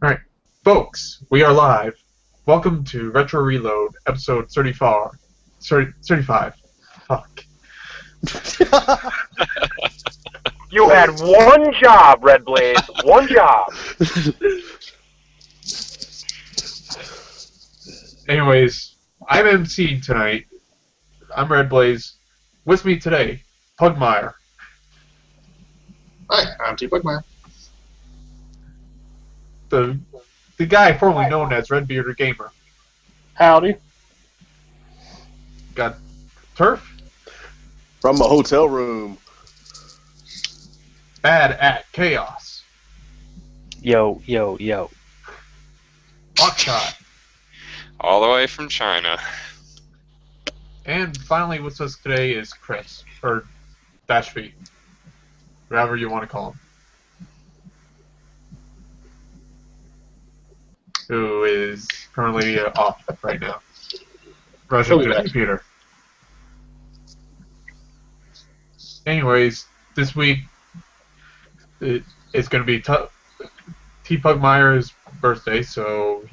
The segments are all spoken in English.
Alright, folks, we are live. Welcome to Retro Reload, episode 35. 35. Fuck. You had one job, Redblaze. One job. Anyways, I'm emceeing tonight. I'm Redblaze. With me today, Pugmire. Hi, I'm T. Bugmeyer. The guy formerly known as Redbearder Gamer. Howdy. Got Turf. From a hotel room. Bad at Chaos. Yo, yo, yo. Hawkshot. All the way from China. And finally with us today is Chris, or Dashby, whatever you want to call him. Who is currently off right now. Rushing to the computer. Anyways, this week it's going to be T. Pugmire's birthday, so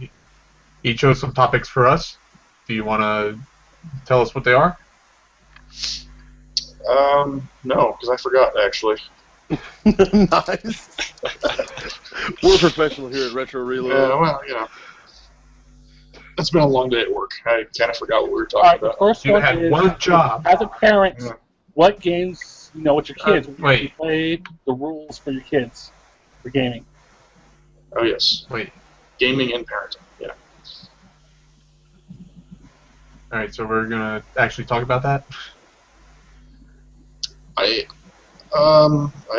he chose some topics for us. Do you want to tell us what they are? No, because I forgot, actually. Nice. We're professional here at Retro Reload. Yeah, well, you know. It's been a long day at work. I kind of forgot what we were All right, talking the about. first You one had is, one job. as a parent, Yeah. what games, with your kids, wait. you play the rules for your kids for gaming. Oh, yes. Wait. Gaming and parenting, yeah. Alright, so we're going to actually talk about that? I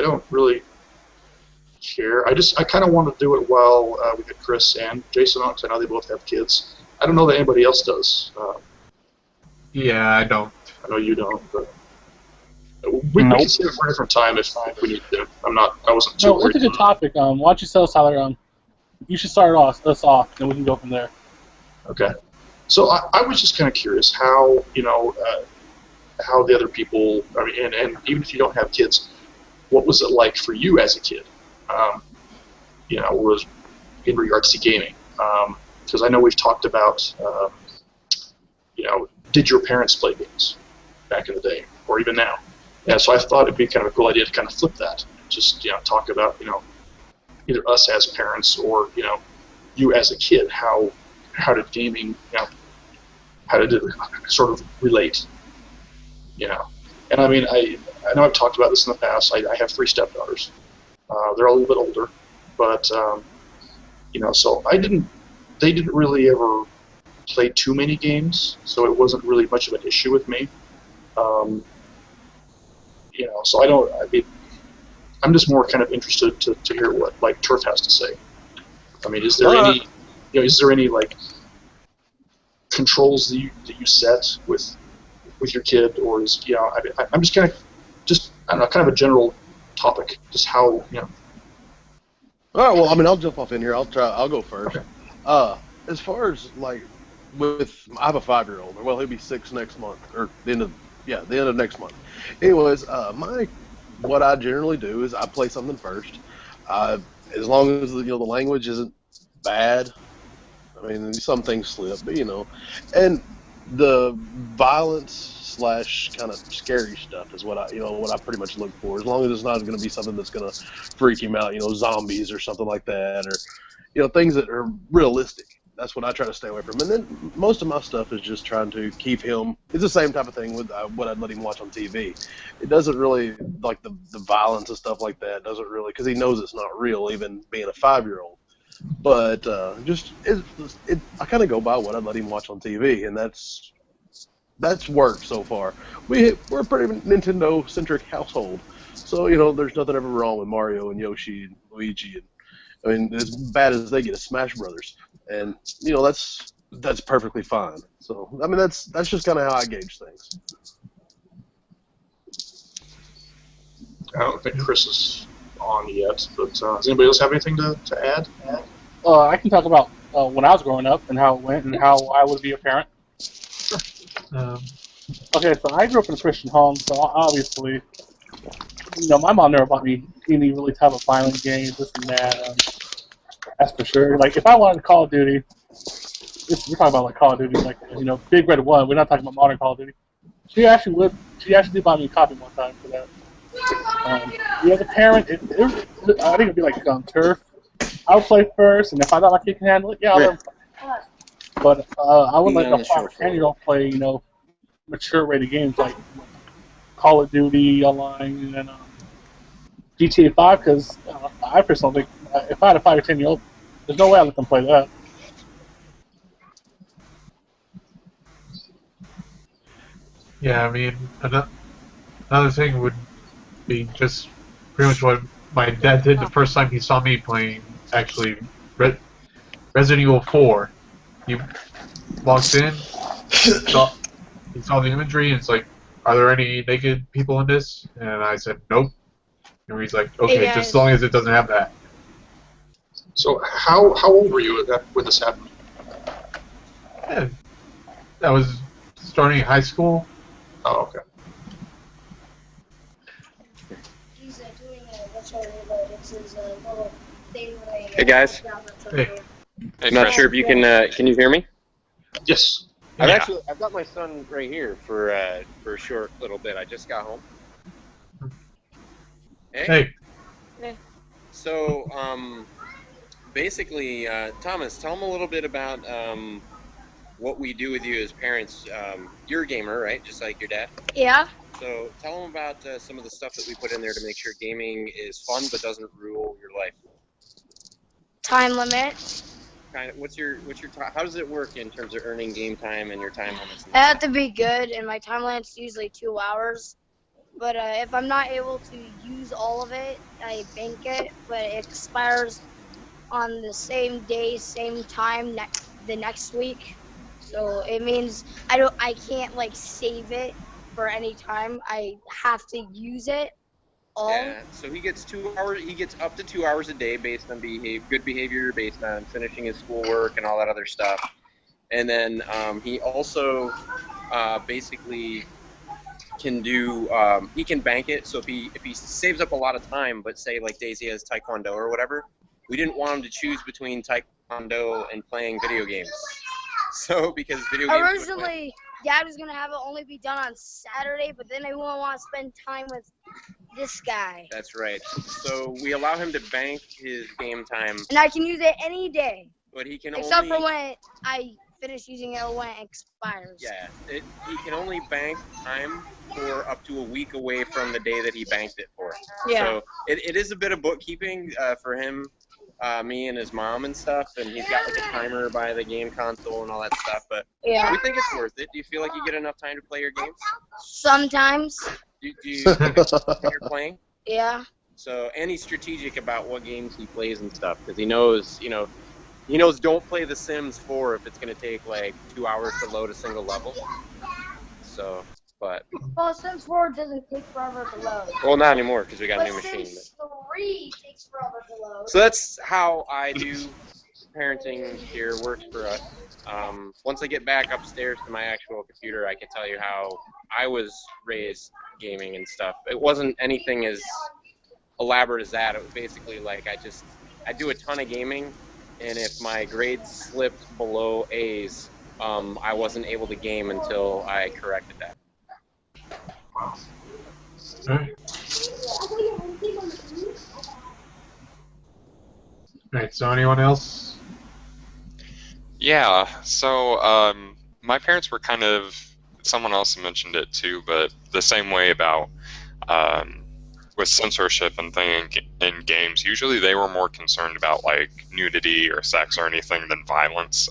don't really care. I kind of want to do it while we get Chris and Jason on, because I know they both have kids. I don't know that anybody else does. Yeah, I don't. I know you don't, but we can save it for a different time if we need to. I wasn't too No, worried. it's a good topic. Why don't you tell us, Tyler? You should start us off, and we can go from there. Okay. So I was just kind of curious how, how the other people, I mean, and even if you don't have kids, what was it like for you as a kid? Was in regards to gaming. Because I know we've talked about, did your parents play games back in the day, or even now? Yeah, so I thought it'd be kind of a cool idea to kind of flip that. Just, talk about, either us as parents or, you as a kid, how did gaming, how did it sort of relate, And I mean, I know I've talked about this in the past. I have 3 stepdaughters. They're a little bit older, but, so they didn't really ever play too many games, so it wasn't really much of an issue with me. So I'm just more kind of interested to hear what, like, Turf has to say. I mean, is there any, like, controls that you set with your kid, or is, I'm just kind of, I don't know, kind of a general topic, just how, All right, well, I mean, I'll jump off in here. I'll go first. Okay. As far as, like, I have a 5-year-old. Well, he'll be 6 next month, or the end of next month. Anyways, what I generally do is I play something first. As long as, the language isn't bad. I mean, some things slip, but, and the violence / kind of scary stuff is what I pretty much look for. As long as it's not going to be something that's going to freak him out, zombies or something like that, or things that are realistic. That's what I try to stay away from. And then most of my stuff is just trying to keep him. It's the same type of thing with what I'd let him watch on TV. It doesn't really, like the violence and stuff like that, doesn't really, because he knows it's not real, even being a 5-year-old. But I kind of go by what I'd let him watch on TV, and that's worked so far. We're a pretty Nintendo-centric household, so there's nothing ever wrong with Mario and Yoshi and Luigi, and I mean, as bad as they get is Smash Brothers, and that's perfectly fine. So I mean, that's just kind of how I gauge things. I don't think Chris is on yet, but does anybody else have anything to add? I can talk about when I was growing up and how it went and how I would be a parent. Okay, so I grew up in a Christian home, so obviously, my mom never bought me any really type of violent games, this and that. That's for sure. Like if I wanted Call of Duty, we're talking about like Call of Duty, like Big Red 1. We're not talking about modern Call of Duty. She actually would. She actually did buy me a copy one time for that. As a parent, I think it'd be like turf. I would play first, and if I thought my kid can handle it, yeah, I'll let him play. But I would let a 5 or 10-year-old play, mature rated games like Call of Duty Online and GTA 5, because I personally think if I had a 5 or 10-year-old, there's no way I'd let them play that. Yeah, I mean, another thing would be just pretty much what my dad did the first time he saw me playing, actually, Resident Evil 4. He walks in, he saw the imagery, and it's like, are there any naked people in this? And I said, nope. And he's like, okay, just as long as it doesn't have that. So how old were you when this happened? Yeah, that was starting high school. Oh, okay. He's doing what's her name, it's his little thing where Hey guys, Hey. Hey, I'm not Chris. sure if you can you hear me? Yes. Yeah. I've got my son right here for a short little bit. I just got home. Hey. So basically, Thomas, tell him a little bit about what we do with you as parents. You're a gamer, right? Just like your dad. Yeah. So tell them about some of the stuff that we put in there to make sure gaming is fun but doesn't rule your life. Time limit. Kind of, how does it work in terms of earning game time and your time limits? I have to be good, and my time limit's usually 2 hours. But if I'm not able to use all of it, I bank it, but it expires on the same day, same time the next week. So it means I can't like save it for any time. I have to use it all. Yeah, so he gets 2 hours. He gets up to 2 hours a day based on good behavior, based on finishing his schoolwork and all that other stuff. And then he also basically can do. He can bank it. So if he saves up a lot of time, but say like Daisy has Taekwondo or whatever, we didn't want him to choose between Taekwondo and playing video games. So because video games Originally, Dad was gonna have it only be done on Saturday, but then I won't want to spend time with this guy. That's right. So we allow him to bank his game time, And I can use it any day, but he can except only. for when I finish using it or when it expires. Yeah, he can only bank time for up to a week away from the day that he banked it for. Yeah. So it is a bit of bookkeeping for him, me and his mom and stuff, and he's got like a timer by the game console and all that stuff, but Yeah. we think it's worth it. Do you feel like you get enough time to play your games? Sometimes. Do you think it's when you're playing? Yeah. So, and he's strategic about what games he plays and stuff, because he knows, he knows don't play The Sims 4 if it's going to take like 2 hours to load a single level. So, but. Well, Sims 4 doesn't take forever to load. Well, not anymore because we got a But new machine. Sims 3 takes forever to load. So that's how I do parenting here, works for us. Once I get back upstairs to my actual computer, I can tell you how I was raised gaming and stuff. It wasn't anything as elaborate as that. It was basically like I do a ton of gaming, and if my grades slipped below A's, I wasn't able to game until I corrected that. Alright, so anyone else? Yeah, so my parents were kind of, someone else mentioned it too, but the same way about with censorship and thing in games. Usually they were more concerned about like nudity or sex or anything than violence.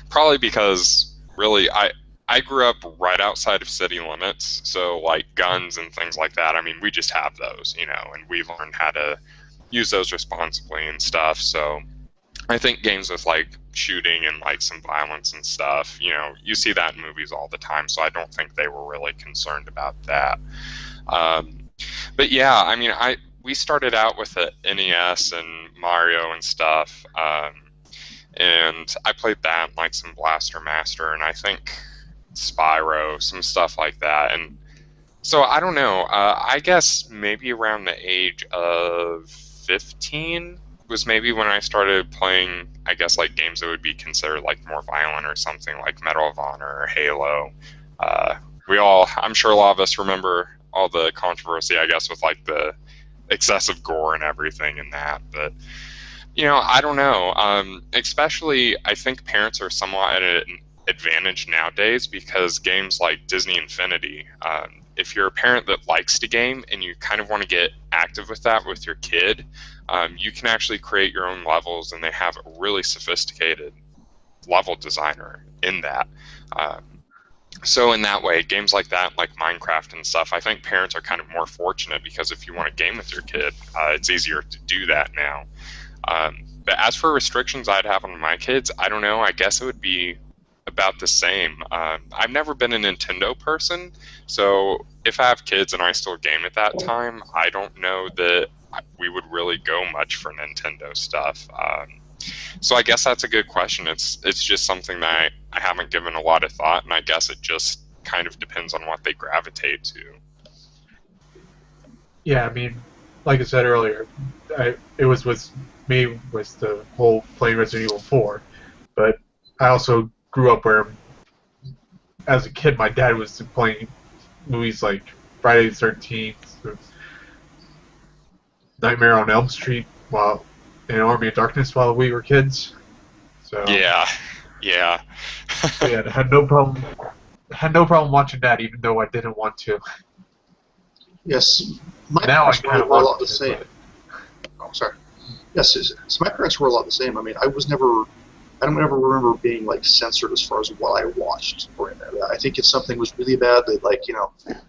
Probably because really I grew up right outside of city limits, so like guns and things like that. I mean, we just have those, and we've learned how to use those responsibly and stuff. So I think games with like shooting and like some violence and stuff, you see that in movies all the time. So I don't think they were really concerned about that. But yeah, I mean, we started out with the NES and Mario and stuff, and I played that and like some Blaster Master and I think Spyro, some stuff like that. And so I don't know. I guess maybe around the age of 15 was maybe when I started playing, I guess, like games that would be considered like more violent or something, like Medal of Honor or Halo. I'm sure a lot of us remember all the controversy, I guess, with like the excessive gore and everything in that. But I don't know. Especially, I think parents are somewhat at an advantage nowadays because games like Disney Infinity, if you're a parent that likes to game and you kind of want to get active with that with your kid, you can actually create your own levels, and they have a really sophisticated level designer in that. So in that way, games like that, like Minecraft and stuff, I think parents are kind of more fortunate because if you want to game with your kid, it's easier to do that now. But as for restrictions I'd have on my kids, I don't know. I guess it would be about the same. I've never been a Nintendo person, so if I have kids and I still game at that time, I don't know that we would really go much for Nintendo stuff. So I guess that's a good question. It's just something that I haven't given a lot of thought, and I guess it just kind of depends on what they gravitate to. Yeah, I mean, like I said earlier, it was with me with the whole playing Resident Evil 4, but I also grew up where, as a kid, my dad was playing movies like Friday the 13th, Nightmare on Elm Street, in Army of Darkness while we were kids. So yeah. yeah, I had no problem watching that, even though I didn't want to. Yes, my Now parents I kind of were a lot want the to, same. but- Oh, sorry. Yes, so my parents were a lot the same. I mean, I don't ever remember being like censored as far as what I watched or anything like that. I think if something was really bad, they'd like, when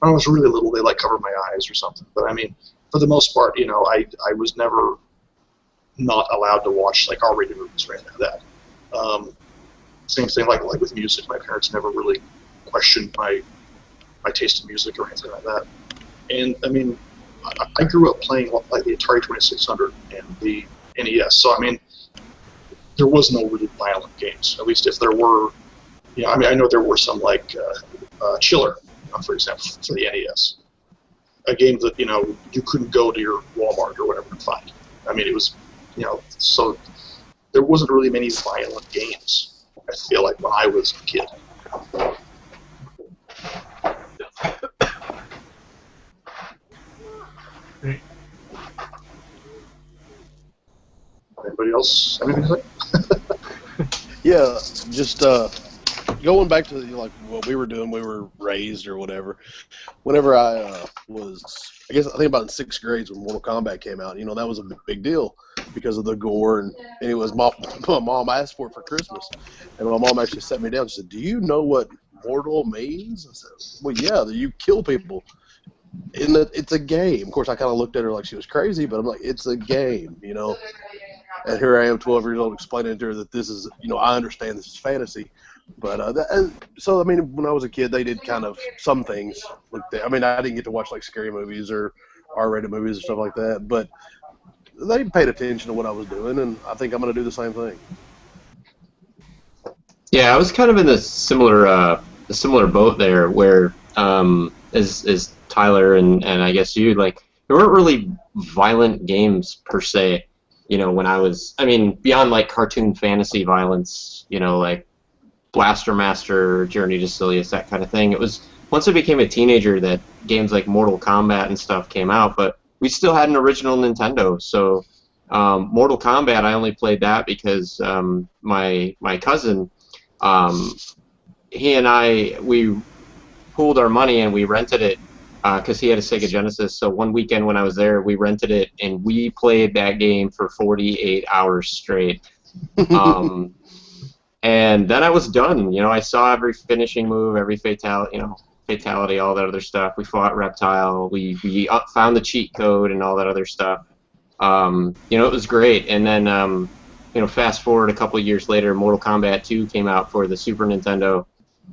I was really little, they like covered my eyes or something. But I mean, for the most part, I was never not allowed to watch like R-rated movies or anything like that. Same thing like with music. My parents never really questioned my taste in music or anything like that. And I mean, I grew up playing like the Atari 2600 and the NES. So I mean, there was no really violent games. At least if there were, I mean, I know there were some like Chiller, for example, for the NES. A game that you couldn't go to your Walmart or whatever and find. I mean, it was, so there wasn't really many violent games. I feel like when I was a kid. Anybody else have anything to say? Yeah, just going back to like what we were doing, we were raised or whatever. Whenever I I think about in 6th grade when Mortal Kombat came out, that was a big deal because of the gore, and it was my mom asked for it for Christmas, and my mom actually sat me down and said, "Do you know what mortal means?" I said, "Well, yeah, you kill people." And it's a game. Of course, I kind of looked at her like she was crazy, but I'm like, it's a game, And here I am, 12 years old, explaining to her that this is, I understand this is fantasy. But so, I mean, when I was a kid, they did kind of some things. I mean, I didn't get to watch like scary movies or R-rated movies or stuff like that, but they paid attention to what I was doing, and I think I'm going to do the same thing. Yeah, I was kind of in the similar boat there, where as Tyler and I guess you, like, there weren't really violent games per se. When I mean, beyond like cartoon fantasy violence, like Blaster Master, Journey to Silius, that kind of thing. It was once I became a teenager that games like Mortal Kombat and stuff came out, but we still had an original Nintendo. So Mortal Kombat, I only played that because my cousin, he and we pooled our money and we rented it because he had a Sega Genesis. So one weekend when I was there, we rented it and we played that game for 48 hours straight. And then I was done. I saw every finishing move, every fatality, all that other stuff. We fought Reptile. We found the cheat code and all that other stuff. It was great. And then, fast forward a couple of years later, Mortal Kombat 2 came out for the Super Nintendo,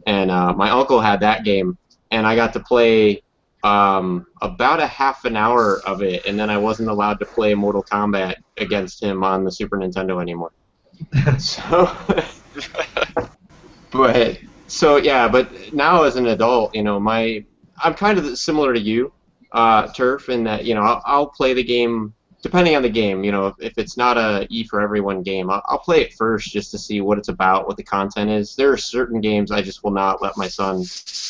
and my uncle had that game, and I got to play about a half an hour of it, and then I wasn't allowed to play Mortal Kombat against him on the Super Nintendo anymore. So, but now as an adult, I'm kind of similar to you, Turf, in that I'll play the game depending on the game, you know, if it's not a E for everyone game, I'll play it first just to see what it's about, what the content is. There are certain games I just will not let my son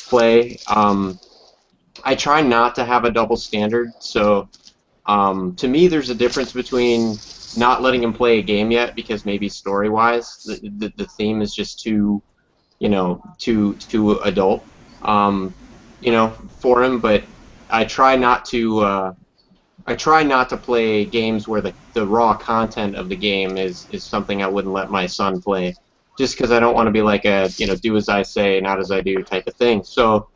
play. I try not to have a double standard, so to me there's a difference between not letting him play a game yet because maybe story-wise the theme is just too, you know, too adult, you know, for him, but I try not to play games where the raw content of the game is something I wouldn't let my son play, just because I don't want to be like a, you know, do as I say, not as I do type of thing. So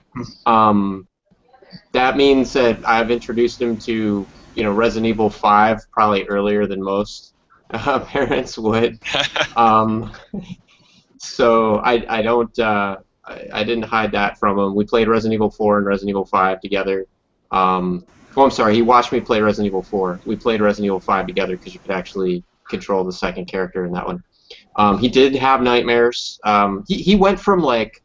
that means that I've introduced him to, you know, Resident Evil 5 probably earlier than most parents would. So I don't I didn't hide that from him. We played Resident Evil 4 and Resident Evil 5 together. Oh, I'm sorry. He watched me play Resident Evil 4. We played Resident Evil 5 together because you could actually control the second character in that one. He did have nightmares. He went from like,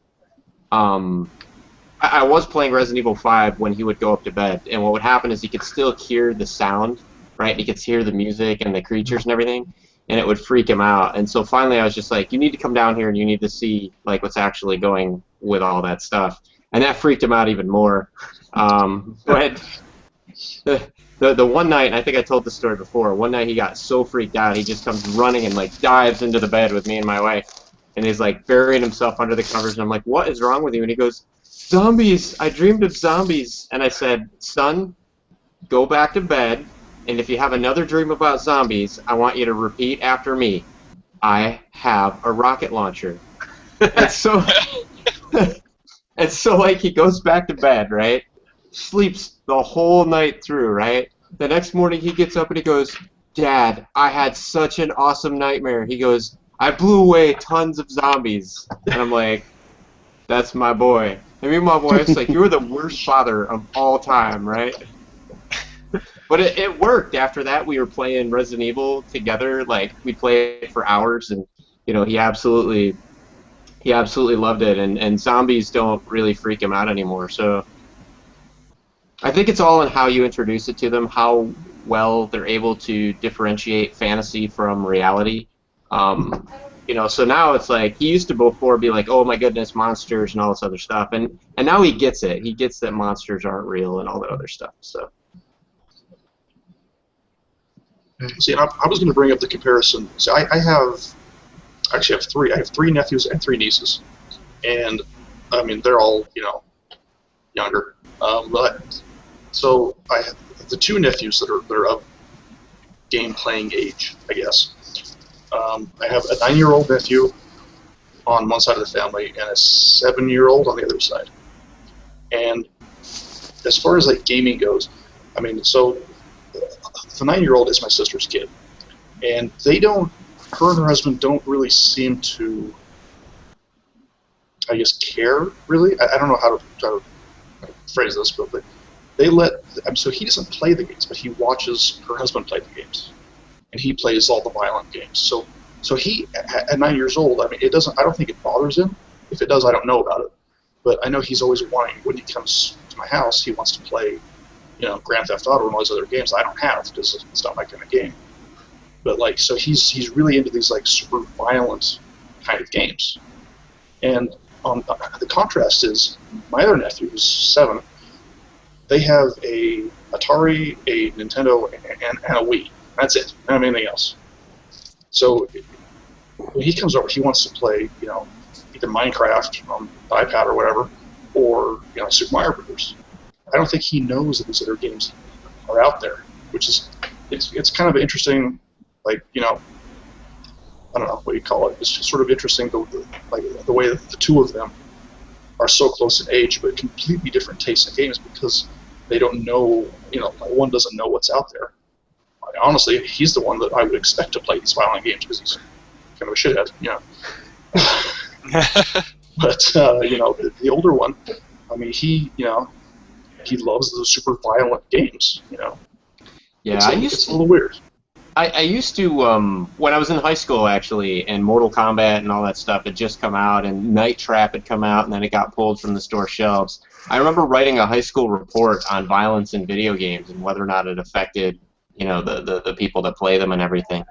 I was playing Resident Evil 5 when he would go up to bed, and what would happen is he could still hear the sound, right? He could hear the music and the creatures and everything, and it would freak him out. And so finally, I was just like, you need to come down here and you need to see like what's actually going with all that stuff, and that freaked him out even more. But the one night, and I think I told the story before, one night he got so freaked out, he just comes running and like dives into the bed with me and my wife, and he's like burying himself under the covers, and I'm like, what is wrong with you? And he goes, zombies, I dreamed of zombies. And I said, son, go back to bed, and if you have another dream about zombies, I want you to repeat after me, I have a rocket launcher. And so and so like he goes back to bed, right? Sleeps the whole night through, right? The next morning he gets up and he goes, Dad, I had such an awesome nightmare. He goes, I blew away tons of zombies. And I'm like, that's my boy. And me and my wife's like, you're the worst father of all time, right? But it worked. After that, we were playing Resident Evil together. Like, we played for hours, and, you know, he absolutely loved it. And zombies don't really freak him out anymore, so I think it's all in how you introduce it to them, how well they're able to differentiate fantasy from reality. You know, so now it's like, he used to before be like, oh my goodness, monsters and all this other stuff, and now he gets it. He gets that monsters aren't real and all that other stuff. So. See, I was going to bring up the comparison. So I actually have three. I have three nephews and three nieces, and I mean they're all, you know, younger. But so I have the two nephews that are of game playing age, I guess. I have a 9-year-old nephew on one side of the family and a 7-year-old on the other side. And as far as like gaming goes, I mean, so the 9-year-old is my sister's kid, and her and her husband don't really seem to, I guess, care really. I don't know how to phrase this, but they so he doesn't play the games, but he watches her husband play the games, and he plays all the violent games. So he, at 9 years old, I mean, I don't think it bothers him. If it does, I don't know about it. But I know he's always wanting, when he comes to my house, he wants to play, you know, Grand Theft Auto and all these other games I don't have because it's not my kind of game. But like, so he's really into these like super violent kind of games. And the contrast is my other nephew, who's 7. They have a Atari, a Nintendo, and a Wii. That's it. I don't have anything else. So when he comes over, he wants to play, you know, either Minecraft on the iPad or whatever, or, you know, Super Mario Brothers. I don't think he knows that these other games are out there, which is it's kind of interesting. Like, you know, I don't know what you call it. It's just sort of interesting the way that the two of them are so close in age, but completely different tastes in games because they don't know. You know, one doesn't know what's out there. Honestly, he's the one that I would expect to play these violent games because he's kind of a shithead, you know. But you know, the older one, I mean, he loves those super violent games, you know. Yeah, it's a little weird. I used to, when I was in high school, actually, and Mortal Kombat and all that stuff had just come out, and Night Trap had come out, and then it got pulled from the store shelves. I remember writing a high school report on violence in video games and whether or not it affected, the people that play them and everything.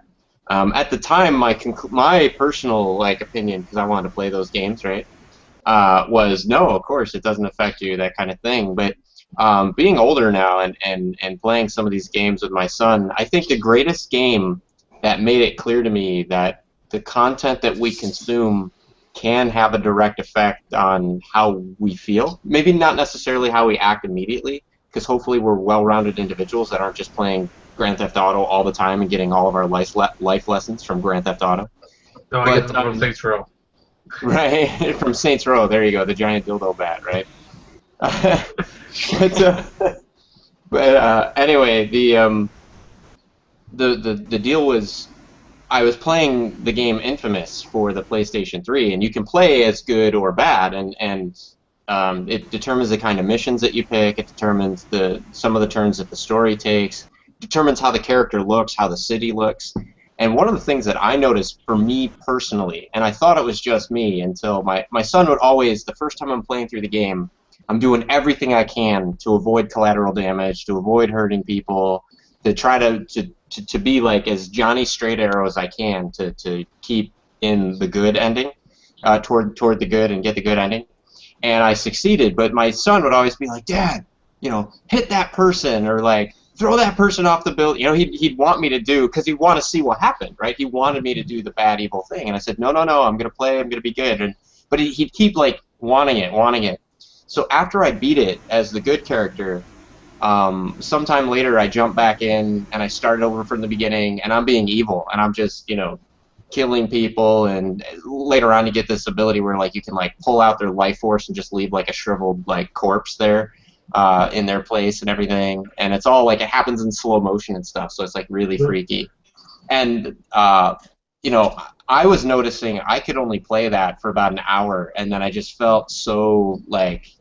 At the time, my personal opinion, because I wanted to play those games, right, was no, of course it doesn't affect you, that kind of thing. But being older now and playing some of these games with my son, I think the greatest game that made it clear to me that the content that we consume can have a direct effect on how we feel. Maybe not necessarily how we act immediately, because hopefully we're well-rounded individuals that aren't just playing Grand Theft Auto all the time and getting all of our life lessons from Grand Theft Auto. No, I get them from Saints Row. Right, from Saints Row. There you go, the giant dildo bat, right? but anyway, the deal was, I was playing the game Infamous for the PlayStation 3, and you can play as good or bad, and it determines the kind of missions that you pick. It determines some of the turns that the story takes. It determines how the character looks, how the city looks. And one of the things that I noticed for me personally, and I thought it was just me until my son would always, the first time I'm playing through the game, I'm doing everything I can to avoid collateral damage, to avoid hurting people, to try to be like as Johnny Straight Arrow as I can to keep in the good ending, toward the good and get the good ending. And I succeeded, but my son would always be like, Dad, hit that person, or like throw that person off the building. He'd want me to do, because he'd want to see what happened, right? He wanted me to do the bad, evil thing. And I said, no, I'm going to play, I'm going to be good. But he'd keep like wanting it. So after I beat it as the good character, sometime later I jumped back in and I started over from the beginning, and I'm being evil, and I'm just, killing people, and later on you get this ability where like you can like pull out their life force and just leave like a shriveled like corpse there in their place and everything, and it's all like it happens in slow motion and stuff, so it's like really freaky. And I was noticing I could only play that for about an hour, and then I just felt so like,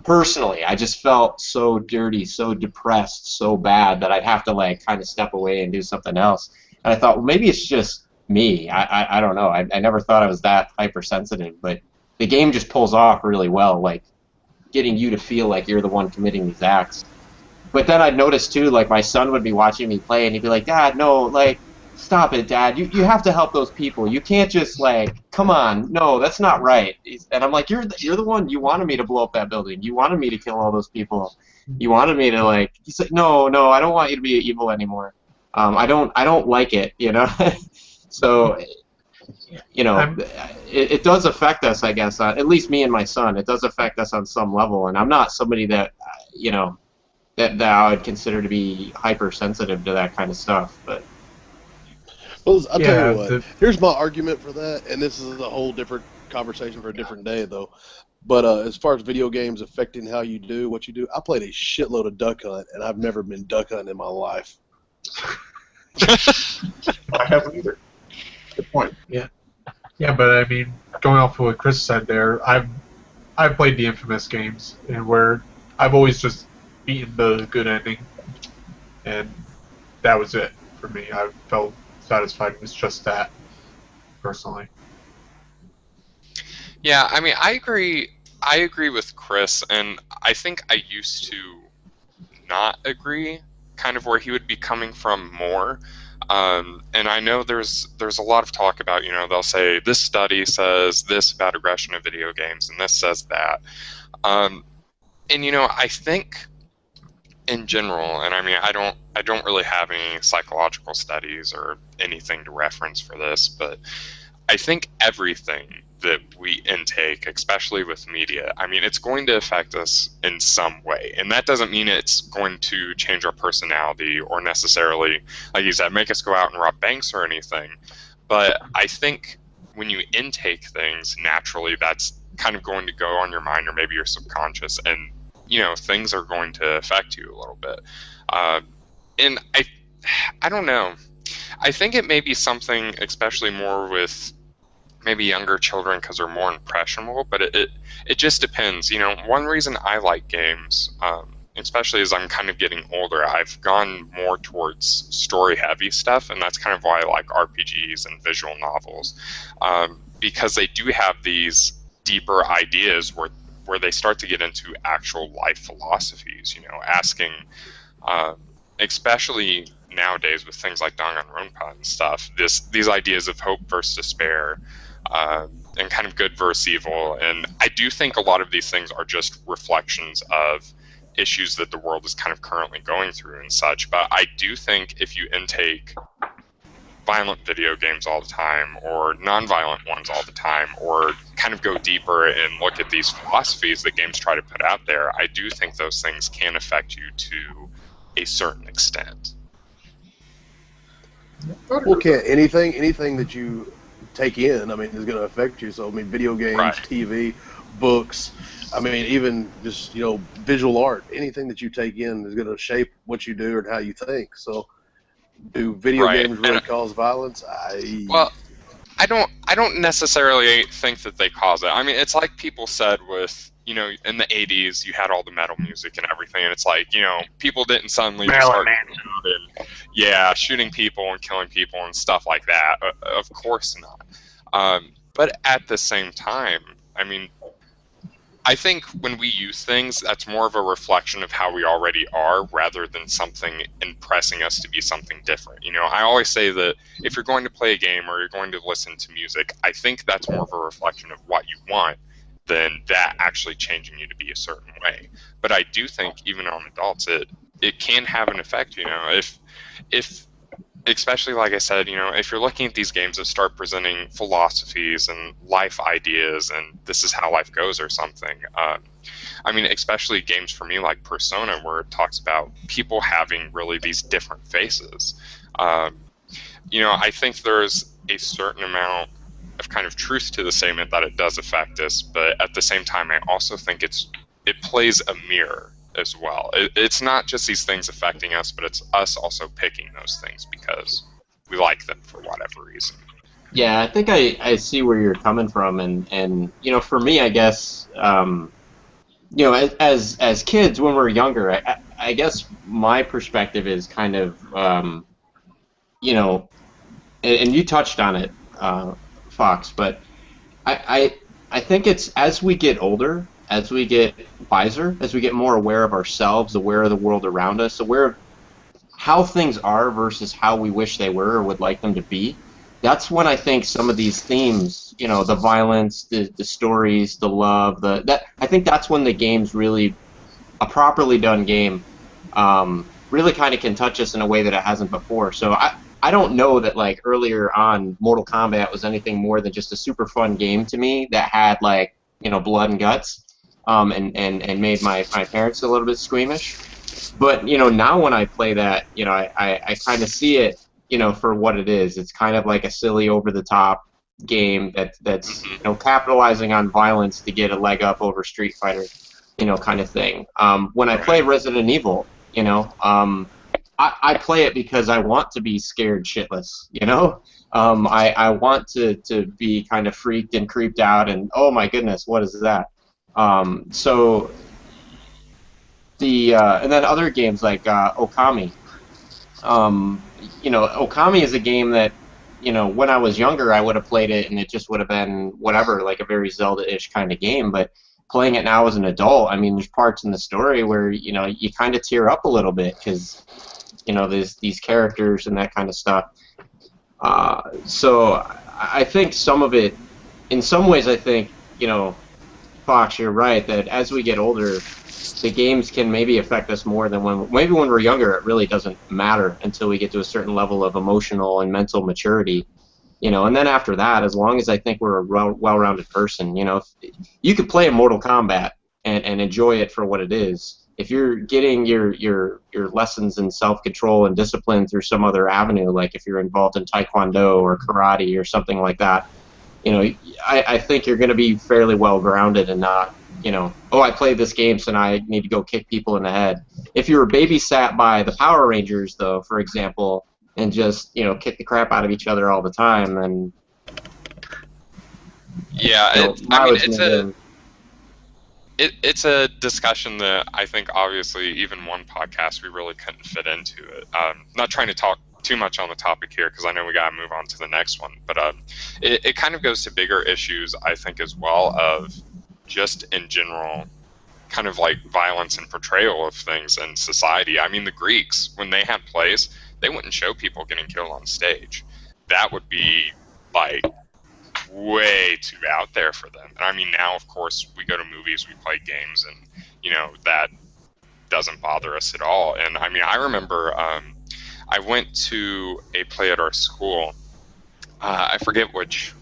personally, I just felt so dirty, so depressed, so bad that I'd have to like kind of step away and do something else. And I thought, well, maybe it's just me. I don't know. I never thought I was that hypersensitive, but the game just pulls off really well, like getting you to feel like you're the one committing these acts. But then I'd notice too, like my son would be watching me play, and he'd be like, Dad, no, like, stop it, Dad. You have to help those people. You can't just like, come on, no, that's not right. And I'm like, you're the one. You wanted me to blow up that building. You wanted me to kill all those people. You wanted me to like. He's like, no, I don't want you to be evil anymore. I don't like it, So, it does affect us, I guess. At least me and my son, it does affect us on some level. And I'm not somebody that, that I would consider to be hypersensitive to that kind of stuff, but. Well, I'll tell you what. Here's my argument for that, and this is a whole different conversation for a different day, though. But as far as video games affecting how you do what you do, I played a shitload of Duck Hunt, and I've never been duck hunting in my life. I haven't either. Good point. Yeah, but I mean, going off of what Chris said there, I've played the Infamous games, and where I've always just beaten the good ending, and that was it for me. I felt satisfied with just that, personally. Yeah, I mean, I agree with Chris, and I think I used to not agree, kind of where he would be coming from more. And I know there's a lot of talk about, they'll say this study says this about aggression in video games, and this says that. And I think in general, and I mean, I don't really have any psychological studies or anything to reference for this, but I think everything that we intake, especially with media, I mean, it's going to affect us in some way. And that doesn't mean it's going to change our personality or necessarily, like you said, make us go out and rob banks or anything. But I think when you intake things, naturally, that's kind of going to go on your mind or maybe your subconscious, and, things are going to affect you a little bit. And I don't know. I think it may be something, especially more with maybe younger children because they're more impressionable, but it just depends. One reason I like games, especially as I'm kind of getting older, I've gone more towards story-heavy stuff, and that's kind of why I like RPGs and visual novels, because they do have these deeper ideas where they start to get into actual life philosophies, asking, especially nowadays with things like Danganronpa and stuff, these ideas of hope versus despair, and kind of good versus evil. And I do think a lot of these things are just reflections of issues that the world is kind of currently going through and such. But I do think if you intake violent video games all the time, or non-violent ones all the time, or kind of go deeper and look at these philosophies that games try to put out there, I do think those things can affect you to a certain extent. Well, can't anything that you take in, I mean, is going to affect you. So, I mean, video games, Right. TV, books, I mean, even just, visual art, anything that you take in is going to shape what you do and how you think. So, do video Right. games really And- cause violence? Well, I don't necessarily think that they cause it. I mean, it's like people said with, in the 80s, you had all the metal music and everything, and it's like, people didn't suddenly just start shooting people and killing people and stuff like that. Of course not. But at the same time, I mean, I think when we use things, that's more of a reflection of how we already are rather than something impressing us to be something different. I always say that if you're going to play a game or you're going to listen to music, I think that's more of a reflection of what you want than that actually changing you to be a certain way. But I do think even on adults, it can have an effect, if especially like I said, if you're looking at these games that start presenting philosophies and life ideas and this is how life goes or something. I mean, especially games for me like Persona, where it talks about people having really these different faces. I think there's a certain amount of kind of truth to the statement that it does affect us, but at the same time, I also think it plays a mirror as well. It's not just these things affecting us, but it's us also picking those things because we like them for whatever reason. Yeah, I think I see where you're coming from, and for me, I guess, as kids when we're younger, I guess my perspective is kind of, and you touched on it, Fox, but I think it's as we get older, as we get wiser, as we get more aware of ourselves, aware of the world around us, aware of how things are versus how we wish they were or would like them to be, that's when I think some of these themes, the violence, the stories, the love, I think that's when the game's really, a properly done game, really kind of can touch us in a way that it hasn't before. So I don't know that like earlier on Mortal Kombat was anything more than just a super fun game to me that had like, blood and guts. And made my parents a little bit squeamish. But, now when I play that, I kind of see it, for what it is. It's kind of like a silly, over-the-top game that's capitalizing on violence to get a leg up over Street Fighter, kind of thing. When I play Resident Evil, I play it because I want to be scared shitless, I want to be kind of freaked and creeped out and, oh my goodness, what is that? So and then other games like Okami. Okami is a game that, when I was younger, I would have played it and it just would have been whatever, like a very Zelda-ish kind of game. But playing it now as an adult, I mean, there's parts in the story where, you kind of tear up a little bit because, there's these characters and that kind of stuff. So I think some of it, in some ways, I think, Fox, you're right, that as we get older, the games can maybe affect us more than when we're younger, it really doesn't matter until we get to a certain level of emotional and mental maturity, and then after that, as long as I think we're a well-rounded person, if you could play a Mortal Kombat and enjoy it for what it is. If you're getting your lessons in self-control and discipline through some other avenue, like if you're involved in Taekwondo or karate or something like that, I think you're going to be fairly well-grounded and not, I played this game, so now I need to go kick people in the head. If you were babysat by the Power Rangers, though, for example, and just, kick the crap out of each other all the time, then... Yeah, it's a discussion that I think, obviously, even one podcast, we really couldn't fit into it. Not trying to talk too much on the topic here because I know we got to move on to the next one, but it kind of goes to bigger issues, I think, as well, of just in general kind of like violence and portrayal of things in society. I mean, the Greeks, when they had plays, they wouldn't show people getting killed on stage. That would be like way too out there for them. And I mean, now of course we go to movies, we play games, and that doesn't bother us at all. And I mean, I remember I went to a play at our school. I forget which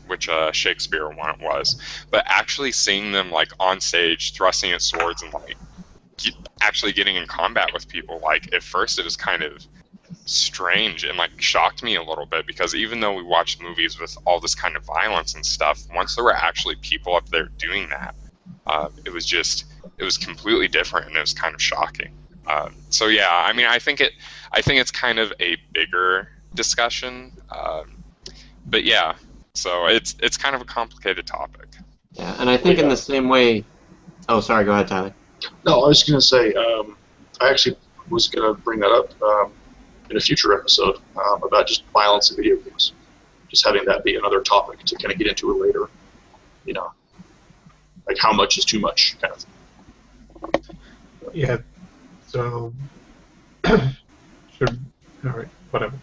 Shakespeare one it was, but actually seeing them like on stage thrusting at swords and like actually getting in combat with people, like at first it was kind of strange and like shocked me a little bit, because even though we watched movies with all this kind of violence and stuff, once there were actually people up there doing that, it was completely different, and it was kind of shocking. So yeah, I mean, I think it's kind of a bigger discussion, but yeah, so it's kind of a complicated topic. Yeah, and I think in the same way. Oh, sorry. Go ahead, Tyler. No, I was going to say, I actually was going to bring that up in a future episode about just violence in video games. Just having that be another topic to kind of get into it later. Like how much is too much kind of thing. Yeah. So, should all right, whatever.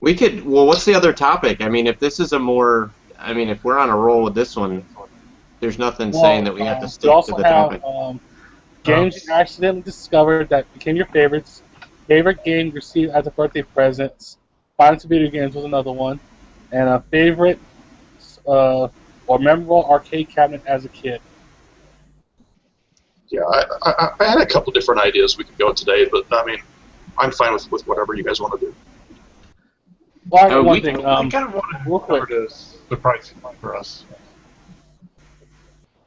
We could. Well, what's the other topic? I mean, if this is if we're on a roll with this one, there's nothing saying that we have to stick to the topic. Games you accidentally discovered that became your favorites. Favorite game you received as a birthday present. Violence video games was another one. And a favorite or memorable arcade cabinet as a kid. Yeah, I had a couple different ideas we could go today, but I mean, I'm fine with whatever you guys want to do. Well, I got one thing. I kind of want to cover this surprising for us.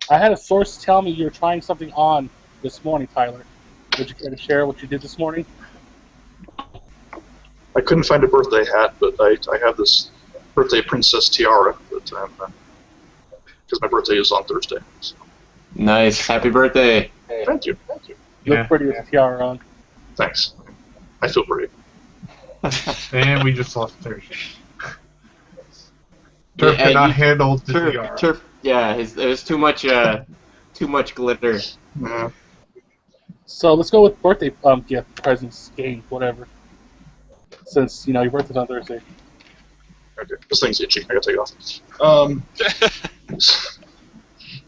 I had a source tell me you were trying something on this morning, Tyler. Would you care to share what you did this morning? I couldn't find a birthday hat, but I have this birthday princess tiara that because my birthday is on Thursday. So. Nice. Happy birthday. Thank you. You look pretty with a tiara on. Thanks. I feel pretty. And we just lost Thursday. Turf cannot handle the tiara. Turf, yeah, it was too much glitter. Yeah. So let's go with birthday gift, presents, games, whatever. Since your birthday's on Thursday. Okay, this thing's itching. I gotta take it off.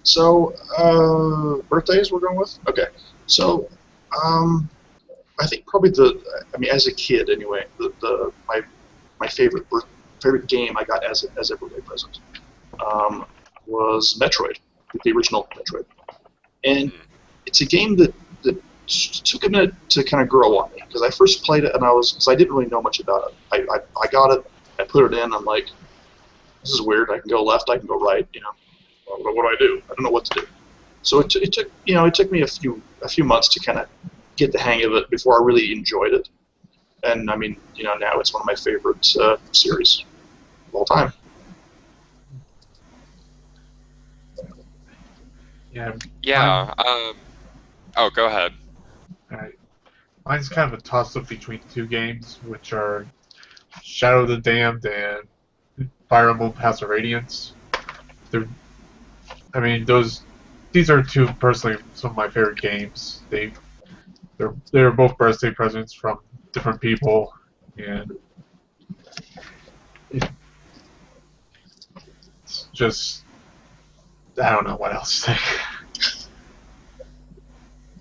So, birthdays we're going with? Okay. So, I think probably as a kid anyway, my favorite game I got as a birthday present was Metroid, the original Metroid. And it's a game that took a minute to kind of grow on me, because I first played it and I didn't really know much about it. I got it, I put it in, I'm like, this is weird. I can go left, I can go right. What do I do? I don't know what to do. So it took me a few months to kind of get the hang of it before I really enjoyed it. And I mean, now it's one of my favorite series of all time. Yeah. Yeah. Oh, go ahead. Alright. Mine's kind of a toss-up between two games, which are Shadow of the Damned and Fire Emblem Path of Radiance. These are two, personally, some of my favorite games. They're both birthday presents from different people, and it's just, I don't know what else to say.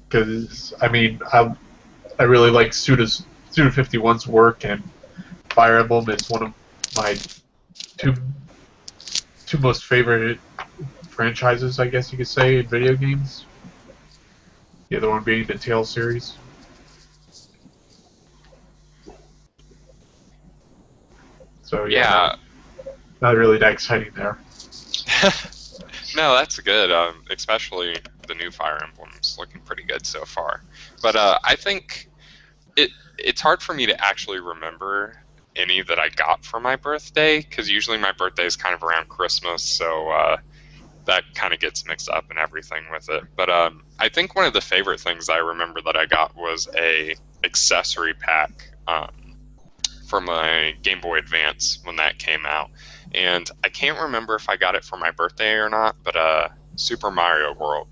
Because I really like Suda51's work, and Fire Emblem is one of my two most favorite franchises, I guess you could say, in video games. The other one being the Tales series. So yeah, not really that exciting there. No, that's good. Especially the new Fire Emblem's looking pretty good so far. But I think it's hard for me to actually remember any that I got for my birthday, because usually my birthday is kind of around Christmas, so that kind of gets mixed up and everything with it. But I think one of the favorite things I remember that I got was a accessory pack for my Game Boy Advance when that came out. And I can't remember if I got it for my birthday or not, but Super Mario World.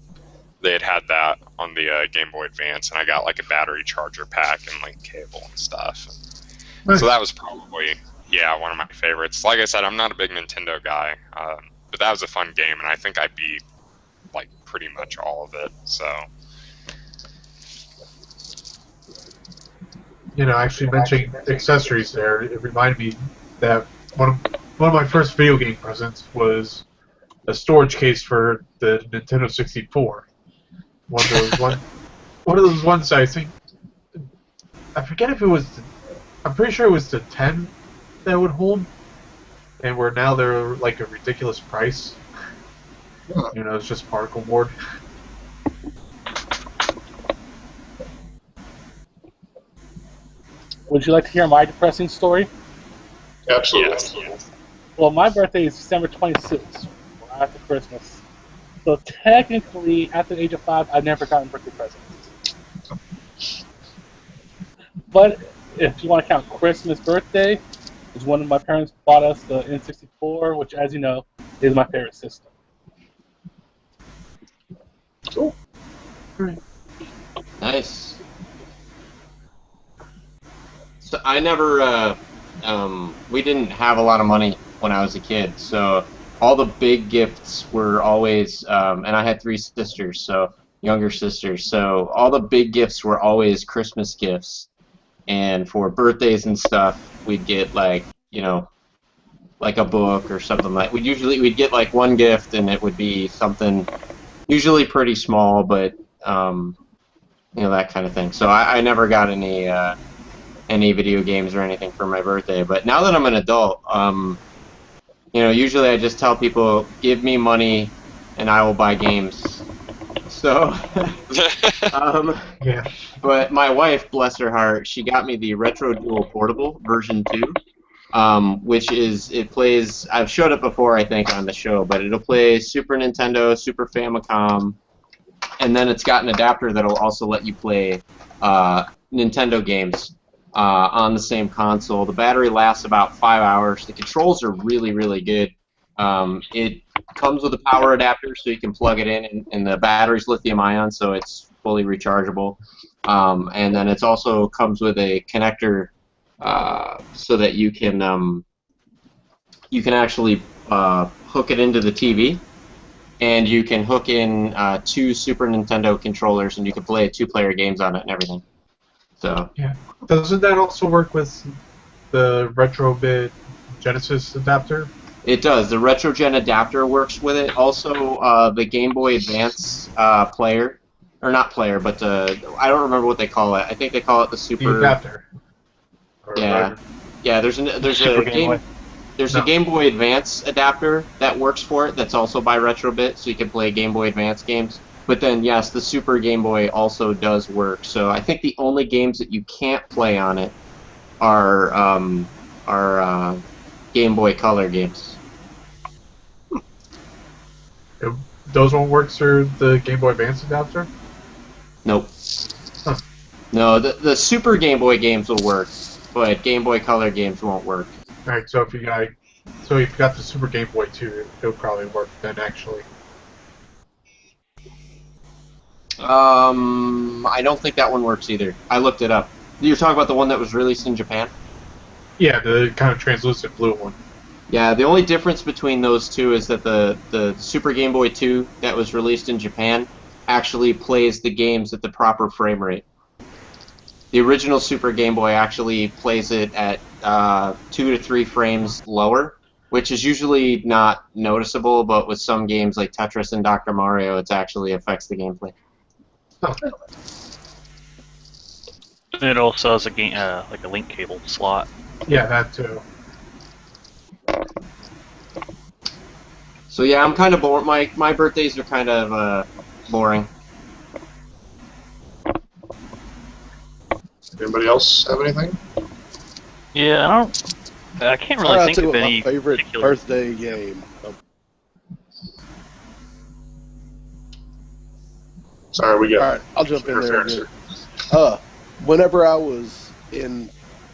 they had that on the Game Boy Advance, and I got like a battery charger pack and like cable and stuff. Nice. So that was probably one of my favorites. Like I said, I'm not a big Nintendo guy, but that was a fun game, and I think I beat like pretty much all of it. So. Actually mentioning accessories there, it reminded me that one of my first video game presents was a storage case for the Nintendo 64. One of those ones I think, I forget if it was, I'm pretty sure it was the 10 that would hold, and where now they're like a ridiculous price. It's just particle board. Would you like to hear my depressing story? Absolutely. Yes. Well, my birthday is December 26th, after Christmas. So technically, after the age of 5, I've never gotten birthday presents. But if you want to count Christmas birthday, is when my parents bought us the N64, which, as you know, is my favorite system. Cool. Nice. So I never, we didn't have a lot of money when I was a kid, so all the big gifts were always, and I had 3 sisters, so younger sisters, so all the big gifts were always Christmas gifts, and for birthdays and stuff, we'd get like a book or something like. We'd get like one gift, and it would be something usually pretty small, but that kind of thing. So I never got any video games or anything for my birthday. But now that I'm an adult, usually I just tell people, give me money and I will buy games. So, Yeah. but my wife, bless her heart, she got me the Retro Dual Portable version 2, which it plays, I've showed it before I think on the show, but it'll play Super Nintendo, Super Famicom, and then it's got an adapter that'll also let you play Nintendo games on the same console. The battery lasts about 5 hours. The controls are really, really good. It comes with a power adapter, so you can plug it in, and the battery's lithium-ion, so it's fully rechargeable. And then it also comes with a connector so that you can actually hook it into the TV, and you can hook in 2 Super Nintendo controllers, and you can play 2-player games on it and everything. So Yeah. Doesn't that also work with the RetroBit Genesis adapter? it does. The RetroGen adapter works with it. Also, the Game Boy Advance player, or not player, but I don't remember what they call it. I think they call it the Super. The adapter. Yeah, yeah. There's Super a Game Boy. a Game Boy Advance adapter that works for it. That's also by RetroBit, so you can play Game Boy Advance games. But then, yes, the Super Game Boy also does work. So I think the only games that you can't play on it are Game Boy Color games. Those won't work through the Game Boy Advance adapter? Nope. Huh. No, the Super Game Boy games will work, but Game Boy Color games won't work. Alright, so if you got the Super Game Boy too, it'll probably work then actually. I don't think that one works either. I looked it up. You're talking about the one that was released in Japan? Yeah, the kind of translucent blue one. Yeah, the only difference between those two is that the Super Game Boy 2 that was released in Japan actually plays the games at the proper frame rate. The original Super Game Boy actually plays it at 2 to 3 frames lower, which is usually not noticeable, but with some games like Tetris and Dr. Mario, it actually affects the gameplay. Oh. It also has a game, like a link cable slot. Yeah, that too. So yeah, I'm kind of bored. My birthdays are kind of boring. Anybody else have anything? Yeah, I can't really I'll think tell you of what any my favorite particular. birthday game. Sorry, we got. All right, I'll jump in there interference again. Whenever I was in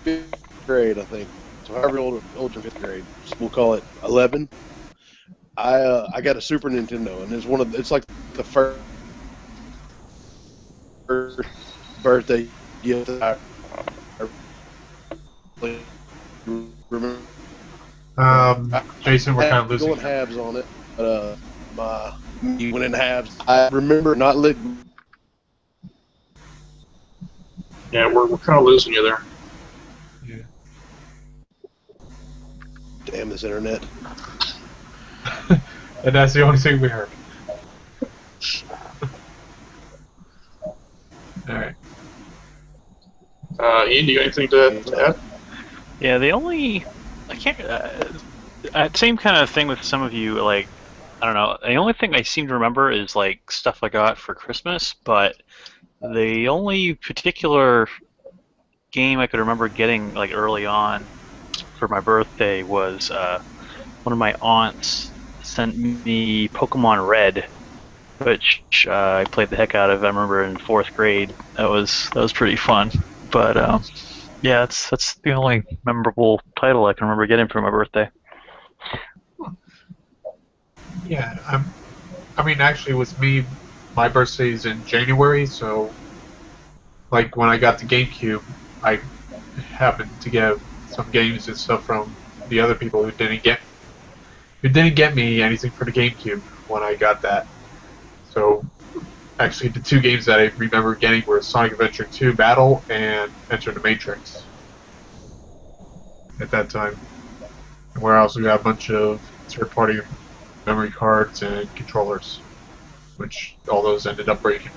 5th grade, I think, so however old in 5th grade, we'll call it 11. I got a Super Nintendo, and it's like the first birthday gift that I really remember. Jason, we're kind of Go losing in you. halves on it, but you went in halves. I remember not letting. Yeah, we're kind of losing you there. Yeah. Damn this internet. And that's the only thing we heard. Alright. Ian, do you got anything to add? Yeah, the only I can't. Same kind of thing with some of you. Like, I don't know. The only thing I seem to remember is like stuff I got for Christmas, but the only particular game I could remember getting like early on for my birthday was one of my aunts sent me Pokemon Red, which I played the heck out of. I remember in 4th grade. That was pretty fun. But yeah, that's the only memorable title I can remember getting for my birthday. Yeah, I mean, actually, with me, my birthday's in January, so like when I got the GameCube, I happened to get some games and stuff from the other people who didn't get me anything for the GameCube when I got that. So actually, the two games that I remember getting were Sonic Adventure 2 Battle and Enter the Matrix at that time. Where I also got a bunch of third-party memory cards and controllers, which all those ended up breaking.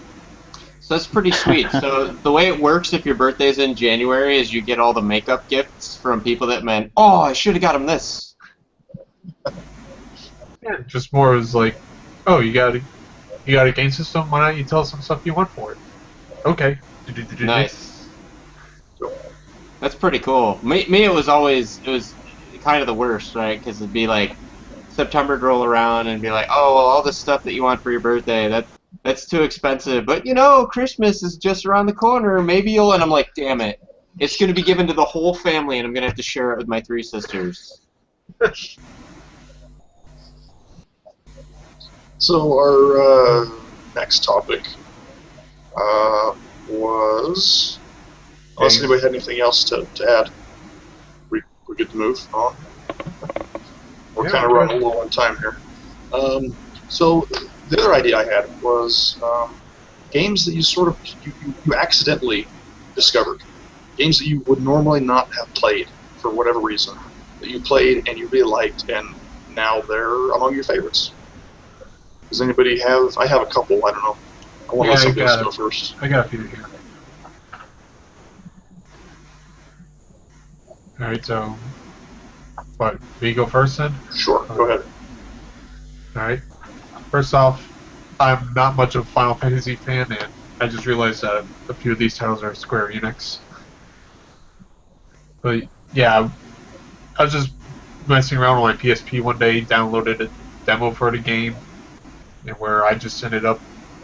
So that's pretty sweet. So the way it works if your birthday's in January is you get all the makeup gifts from people that meant, oh, I should have got him this. Yeah, just more as like, oh, you got a game system? Why not you tell us some stuff you want for it? Okay. Nice. That's pretty cool. Me, it was kind of the worst, right? Because it'd be like September would roll around and be like, oh, well, all this stuff that you want for your birthday, that's too expensive. But you know, Christmas is just around the corner. Maybe you'll. And I'm like, damn it, it's going to be given to the whole family, and I'm going to have to share it with my 3 sisters. So our next topic was. Unless anybody had anything else to add, we're good to move on. We're kind of running low on time here. So the other idea I had was games that you accidentally discovered, games that you would normally not have played for whatever reason, that you played and you really liked, and now they're among your favorites. Does anybody have? I have a couple. I don't know. I want to let somebody else go first. I got a few here. Alright, so what? Me go first then? Sure. Go ahead. Alright. First off, I'm not much of a Final Fantasy fan, and I just realized that a few of these titles are Square Enix. But yeah, I was just messing around with my PSP one day, downloaded a demo for the game, and where I just ended up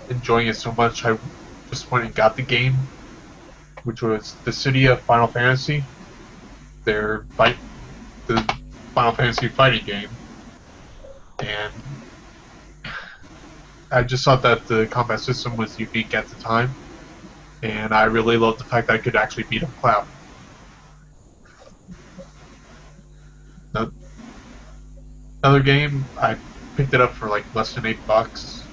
enjoying it so much, I just went and got the game, which was the City of Final Fantasy. The Final Fantasy fighting game, and I just thought that the combat system was unique at the time, and I really loved the fact that I could actually beat up Cloud. Another game, I picked it up for like less than $8.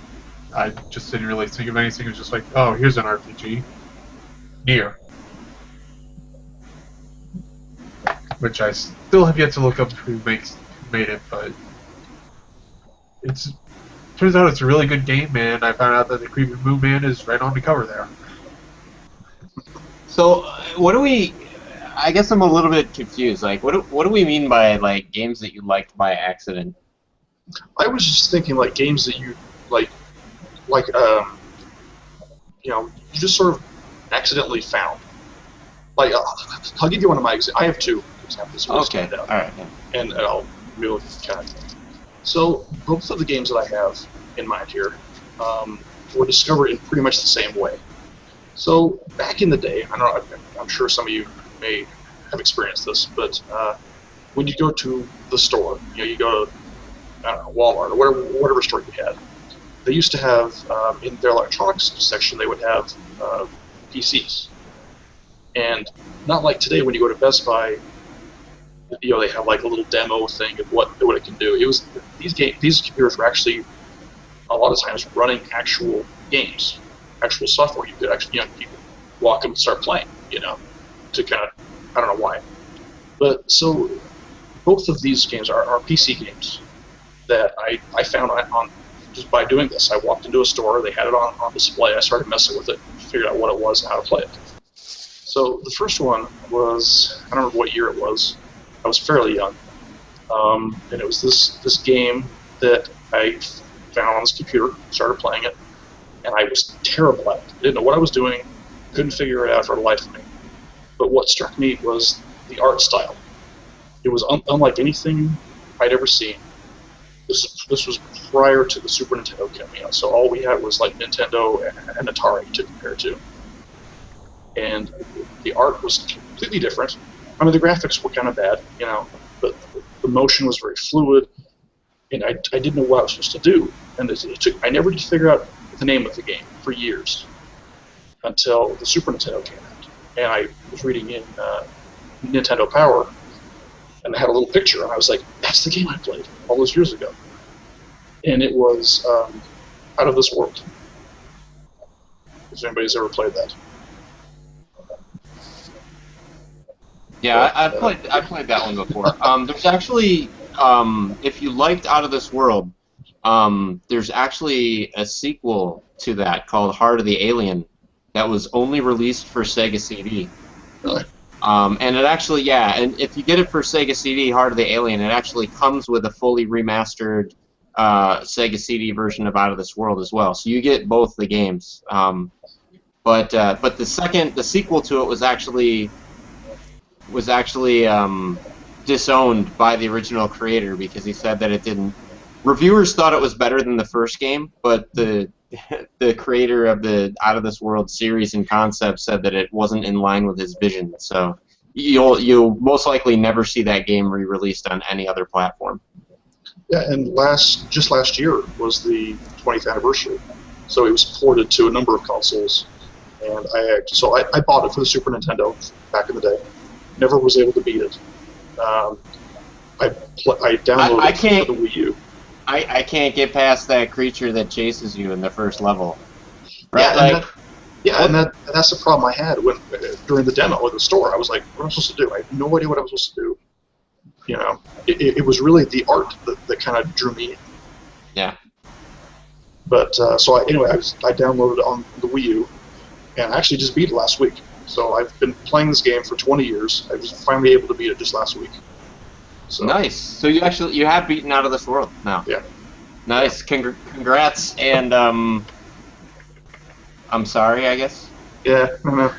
I just didn't really think of anything. It was just like, oh, here's an RPG. Nier. Which I still have yet to look up who made it, but turns out it's a really good game, and I found out that the Creepy Moo Man is right on the cover there. So what do we? I guess I'm a little bit confused. Like, what do we mean by like games that you liked by accident? I was just thinking like games that you like you just sort of accidentally found. Like, I'll give you one of my examples. I have 2 examples. Okay. All right. Yeah. And I'll be able to kind of. So both of the games that I have in mind here were discovered in pretty much the same way. So back in the day, I'm sure some of you may have experienced this, but when you go to the store, you go to I don't know, Walmart or whatever store you had, they used to have in their electronics section, they would have PCs, and not like today when you go to Best Buy, they have like a little demo thing of what it can do. It was these computers were actually a lot of times running actual games, actual software. You could actually you could walk them and start playing, to kind of, I don't know why, but so both of these games are PC games that I found on just by doing this. I walked into a store, they had it on display. I started messing with it, figured out what it was and how to play it. So the first one was, I don't remember what year it was. I was fairly young, and it was this game that I found on this computer, started playing it, and I was terrible at it. I didn't know what I was doing, couldn't figure it out for the life of me. But what struck me was the art style. It was unlike anything I'd ever seen. This was prior to the Super Nintendo coming out, so all we had was like Nintendo and Atari to compare to. And the art was completely different. I mean, the graphics were kind of bad, but the motion was very fluid, and I didn't know what I was supposed to do. And I never did figure out the name of the game for years until the Super Nintendo came out. And I was reading in Nintendo Power, and I had a little picture, and I was like, that's the game I played all those years ago. And it was Out of This World. Has anybody's ever played that? Yeah, I played that one before. There's actually, if you liked Out of This World, there's actually a sequel to that called Heart of the Alien that was only released for Sega CD. Really? And it actually, yeah, and if you get it for Sega CD, Heart of the Alien, it actually comes with a fully remastered Sega CD version of Out of This World as well. So you get both the games. But the sequel to it was actually disowned by the original creator because he said that it didn't. Reviewers thought it was better than the first game, but the creator of the Out of This World series and concept said that it wasn't in line with his vision. So you'll most likely never see that game re-released on any other platform. Yeah, and just last year was the 20th anniversary, so it was ported to a number of consoles, and I bought it for the Super Nintendo back in the day. Never was able to beat it. I downloaded it for the Wii U. I can't get past that creature that chases you in the first level. Right? Yeah, and that's the problem I had during the demo in the store. I was like, what am I supposed to do? I had no idea what I was supposed to do. It was really the art that kind of drew me in. Yeah. But so I downloaded it on the Wii U, and I actually just beat it last week. So I've been playing this game for 20 years. I was finally able to beat it just last week. So. Nice. So you have beaten Out of This World now. Yeah. Nice. Congrats, and I'm sorry, I guess. Yeah. No.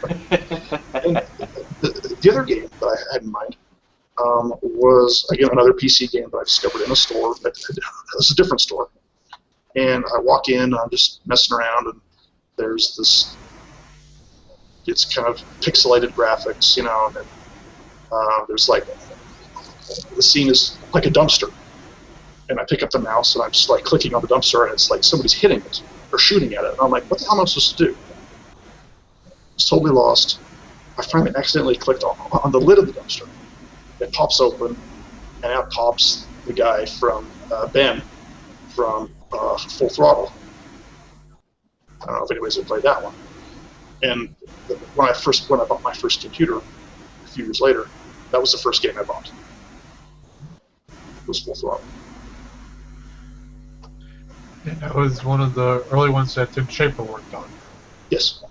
And the other game that I had in mind was, again, another PC game that I discovered in a store. This is a different store. And I walk in, I'm just messing around, and there's this, it's kind of pixelated graphics, and there's like, the scene is like a dumpster. And I pick up the mouse, and I'm just like clicking on the dumpster, and it's like somebody's hitting it, or shooting at it. And I'm like, what the hell am I supposed to do? It's totally lost. I finally accidentally clicked on the lid of the dumpster. It pops open, and out pops the guy from Ben from Full Throttle. I don't know if anybody's ever played that one. And when I bought my first computer a few years later, that was the first game I bought. It was Full Throttle. Yeah, that was one of the early ones that Tim Schafer worked on. Yes.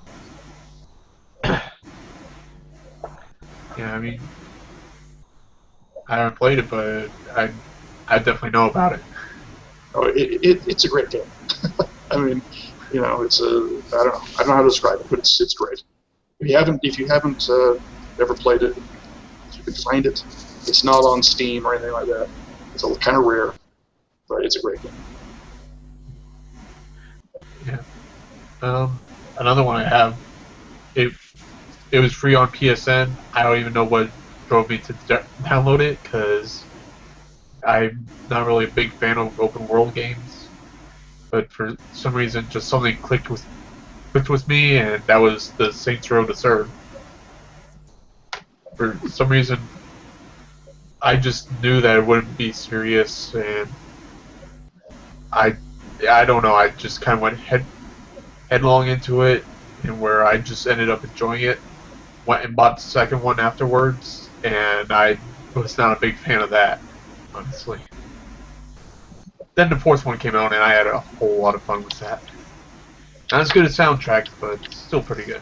Yeah, I mean, I haven't played it, but I definitely know about it. Oh, it's a great game. I mean, it's I don't know how to describe it, but it's great. If you haven't ever played it, if you can find it, it's not on Steam or anything like that. It's kind of rare, but it's a great game. Yeah. Another one I have, it was free on PSN. I don't even know what drove me to download it, because I'm not really a big fan of open world games. but for some reason, just something clicked with me, and that was the Saints Row to Third. For some reason, I just knew that it wouldn't be serious, and I I don't know. I just kind of went headlong into it, and where I just ended up enjoying it. Went and bought the second one afterwards, and I was not a big fan of that, honestly. Then the fourth one came out, and I had a whole lot of fun with that. Not as good as soundtrack, but still pretty good.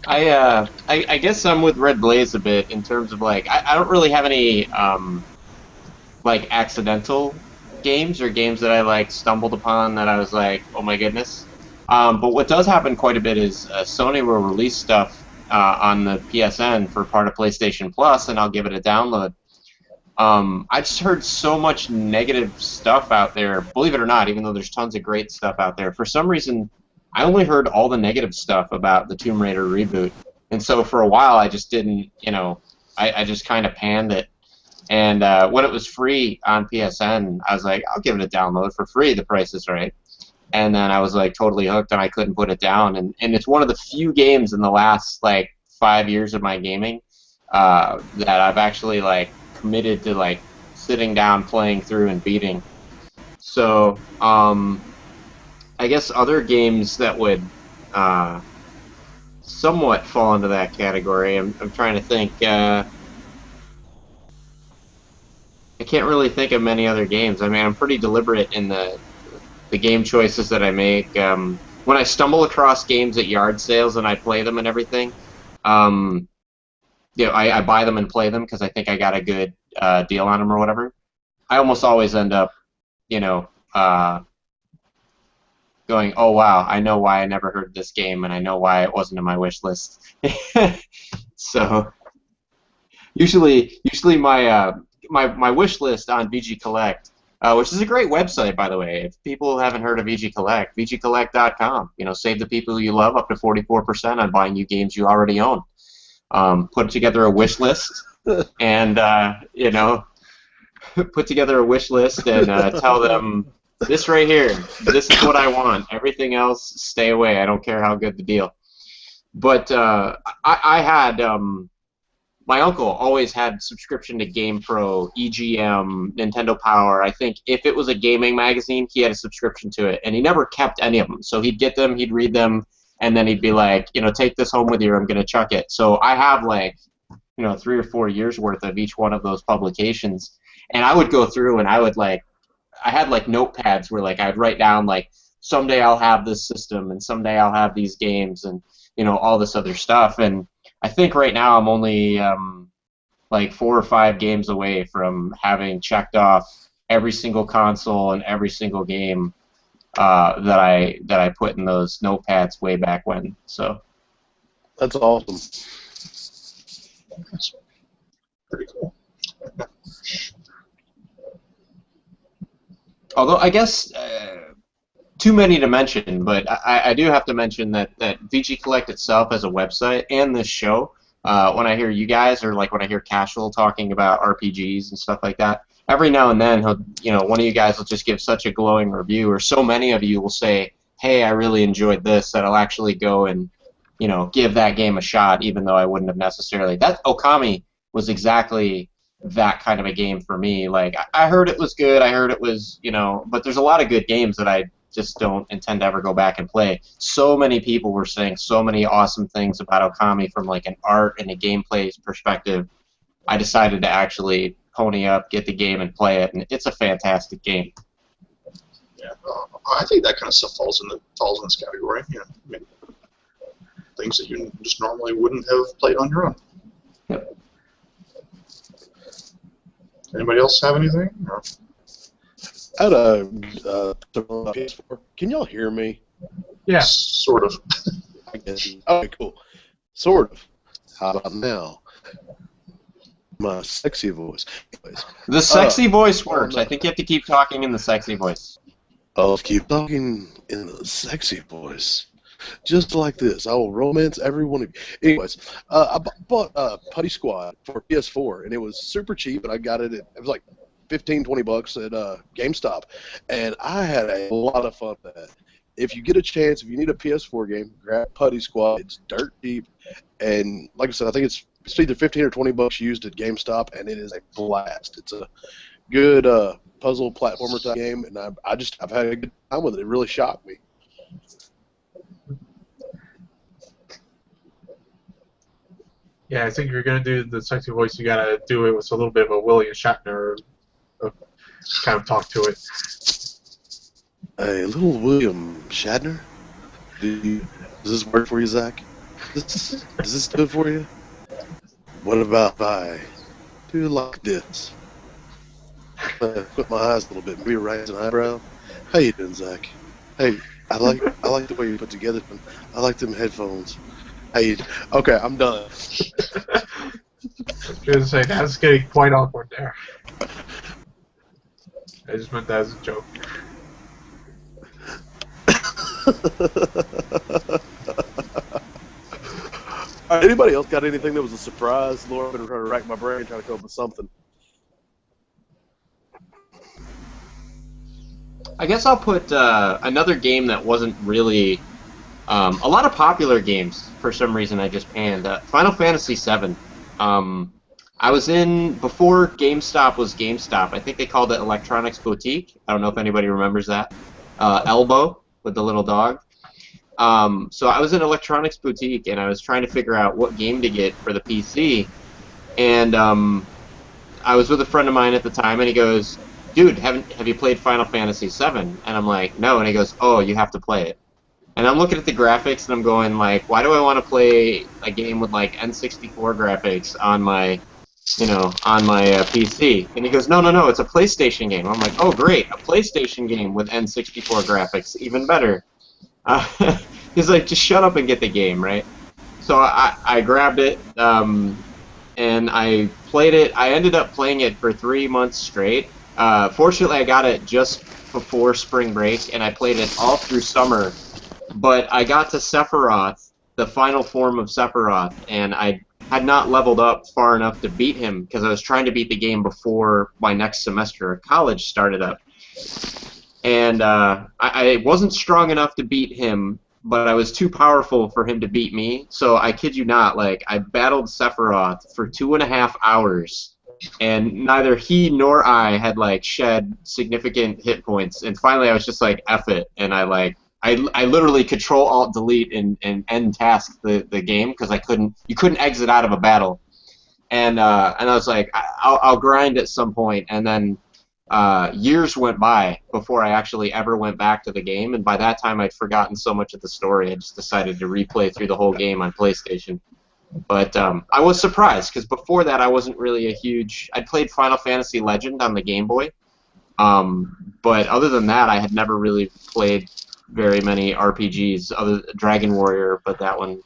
I guess I'm with Red Blaze a bit in terms of like I don't really have any like accidental games or games that I like stumbled upon that I was like, oh my goodness. But what does happen quite a bit is Sony will release stuff on the PSN for part of PlayStation Plus, and I'll give it a download. I just heard so much negative stuff out there, believe it or not, even though there's tons of great stuff out there. For some reason, I only heard all the negative stuff about the Tomb Raider reboot. And so for a while, I just didn't, I just kind of panned it. And when it was free on PSN, I was like, I'll give it a download for free. The price is right. And then I was like totally hooked, and I couldn't put it down. And it's one of the few games in the last like 5 years of my gaming that I've actually like committed to like sitting down, playing through, and beating. So I guess other games that would somewhat fall into that category. I'm trying to think. I can't really think of many other games. I mean, I'm pretty deliberate in the game choices that I make. When I stumble across games at yard sales and I play them and everything, I buy them and play them because I think I got a good deal on them or whatever. I almost always end up, going, oh wow, I know why I never heard this game, and I know why it wasn't in my wish list. So usually my wish list on VG Collect, which is a great website, by the way. If people haven't heard of VG Collect, VGCollect.com. Save the people you love up to 44% on buying you games you already own. Put together a wish list, and put together a wish list and tell them, this right here, this is what I want. Everything else, stay away. I don't care how good the deal. But I had my uncle always had subscription to GamePro, EGM, Nintendo Power. I think if it was a gaming magazine, he had a subscription to it, and he never kept any of them. So he'd get them, he'd read them, and then he'd be like, take this home with you, or I'm going to chuck it. So I have like, 3 or 4 years worth of each one of those publications, and I would go through and I would like, I had like notepads where like I'd write down like, someday I'll have this system, and someday I'll have these games, and all this other stuff. And I think right now I'm only like 4 or 5 games away from having checked off every single console and every single game that I put in those notepads way back when. So that's awesome. That's pretty cool. Although I guess too many to mention, but I do have to mention that VG Collect itself as a website and this show, when I hear you guys, or like when I hear Casual talking about RPGs and stuff like that, every now and then one of you guys will just give such a glowing review, or so many of you will say, hey, I really enjoyed this, that I'll actually go and give that game a shot, even though I wouldn't have necessarily. That Okami was exactly that kind of a game for me. Like, I heard it was good, I heard it was, but there's a lot of good games that I just don't intend to ever go back and play. So many people were saying so many awesome things about Okami from like an art and a gameplay perspective. I decided to actually pony up, get the game, and play it, and it's a fantastic game. Yeah, I think that kind of stuff falls in this category. I mean, things that you just normally wouldn't have played on your own. Yep. Anybody else have anything? Or? I had a PS4. Can y'all hear me? Yeah. Sort of. I guess. Okay, cool. Sort of. How about now? My sexy voice. Anyways, the sexy voice works. I think you have to keep talking in the sexy voice. I'll keep talking in the sexy voice. Just like this. I will romance every one of you. Anyways, I bought Putty Squad for PS4, and it was super cheap, and I got it. It was like 15, 20 bucks at GameStop, and I had a lot of fun with that. If you get a chance, if you need a PS4 game, grab Putty Squad. It's dirt cheap, and like I said, I think it's either 15 or 20 bucks used at GameStop, and it is a blast. It's a good puzzle platformer type game, and I've had a good time with it. It really shocked me. Yeah, I think if you're gonna do the sexy voice, you gotta do it with a little bit of a William Shatner kind of talk to it. Hey, little William Shatner, does this work for you, Zach? Is this good for you? What about if I do like this? Put my eyes a little bit, maybe raise an eyebrow. How you doing, Zach? Hey, I like the way you put together. I like them headphones. Hey, okay, I'm done. Just say that's getting quite awkward there. I just meant that as a joke. All right, anybody else got anything that was a surprise? Laura, I'm going to try to rack my brain trying to come up with something. I guess I'll put another game that wasn't really a lot of popular games for some reason. I just panned Final Fantasy VII. I was in before GameStop was GameStop. I think they called it Electronics Boutique. I don't know if anybody remembers that. Elbow with the little dog. So I was in Electronics Boutique and I was trying to figure out what game to get for the PC. And I was with a friend of mine at the time, and he goes, "Dude, have you played Final Fantasy VII?" And I'm like, "No." And he goes, "Oh, you have to play it." And I'm looking at the graphics, and I'm going like, "Why do I want to play a game with like N64 graphics on my, PC?" And he goes, "No, no, no, it's a PlayStation game." I'm like, "Oh, great, a PlayStation game with N64 graphics, even better." He's like, "Just shut up and get the game, right?" So I grabbed it, and I played it. I ended up playing it for 3 months straight. Fortunately, I got it just before spring break, and I played it all through summer. But I got to Sephiroth, the final form of Sephiroth, and I had not leveled up far enough to beat him because I was trying to beat the game before my next semester of college started up. And I wasn't strong enough to beat him, but I was too powerful for him to beat me. So I kid you not, like I battled Sephiroth for 2.5 hours, and neither he nor I had like shed significant hit points. And finally, I was just like, "F it," and I literally Control Alt Delete and end task the game because you couldn't exit out of a battle. And I was like, I'll grind at some point, and then years went by before I actually ever went back to the game, and by that time I'd forgotten so much of the story I just decided to replay through the whole game on PlayStation. But I was surprised, because before that I wasn't really a huge... I'd played Final Fantasy Legend on the Game Boy, but other than that I had never really played very many RPGs, other Dragon Warrior, but that one,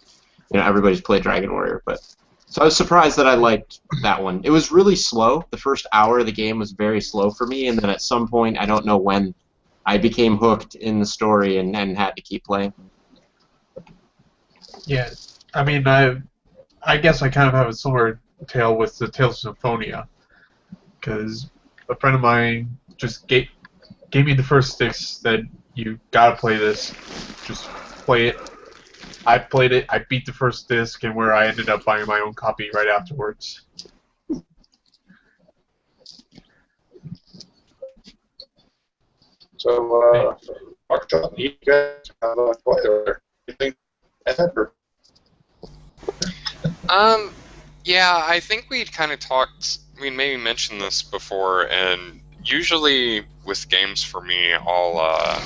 everybody's played Dragon Warrior, but... So I was surprised that I liked that one. It was really slow. The first hour of the game was very slow for me, and then at some point, I don't know when, I became hooked in the story and had to keep playing. Yeah, I mean, I guess I kind of have a similar tale with the Tales of Symphonia, because a friend of mine just gave me the first sticks that you gotta play this, just play it. I played it, I beat the first disc, and where I ended up buying my own copy right afterwards. So, you guys have a quite over. You think ever? Yeah, I think we'd kind of talked. We maybe mentioned this before, and usually with games for me, I'll